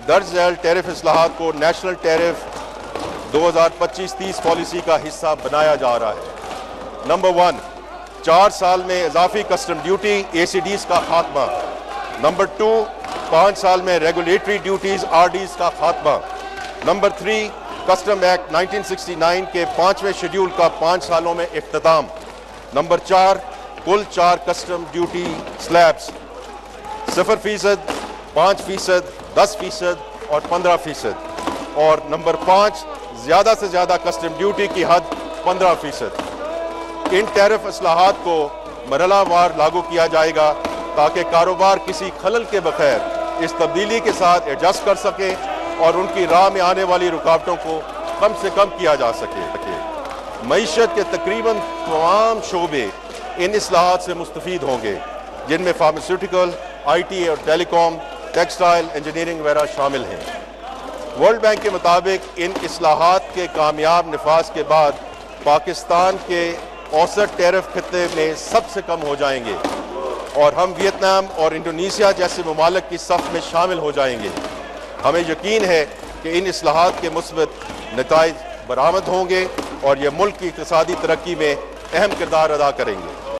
दर्ज झैल टैरिफ इस्लाहात को national tariff 2025-30 policy का हिस्सा बनाया जा रहा है। नंबर 1, 4 साल में इजाफी कस्टम ड्यूटी ACDs का खात्मा। नंबर 2, 5 साल में रेगुलेटरी ड्यूटीज RDs का खात्मा। नंबर 3, कस्टम एक्ट 1969 के 5वें शेड्यूल का 5 सालों में इख्तिताम। नंबर 4, कुल 4 कस्टम ड्यूटी स्लैब्स 0%, 5%, 10% और 15%। और नंबर 5, ज़्यादा से ज़्यादा कस्टम ड्यूटी की हद 15%। इन टैरिफ इस्लाहात को मरहलावार लागू किया जाएगा ताकि कारोबार किसी खलल के बगैर इस तब्दीली के साथ एडजस्ट कर सके और उनकी राह में आने वाली रुकावटों को कम से कम किया जा सके। मईशत के तकरीबन तमाम शोबे इन इस्लाहात से मुस्तफ़ीद होंगे, जिनमें फार्मास्यूटिकल, IT और टेलीकॉम, टेक्सटाइल, इंजीनियरिंग वगैरह शामिल हैं। वर्ल्ड बैंक के मुताबिक इन इस्लाहात के कामयाब नफाज के बाद पाकिस्तान के औसत टैरिफ खित्ते में सबसे कम हो जाएंगे और हम वियतनाम और इंडोनेशिया जैसे ममालिक की सफ़ में शामिल हो जाएंगे। हमें यकीन है कि इन इस्लाहात के मुस्बत नताइज बरामद होंगे और ये मुल्क की इक़्तिसादी तरक्की में अहम किरदार अदा करेंगे।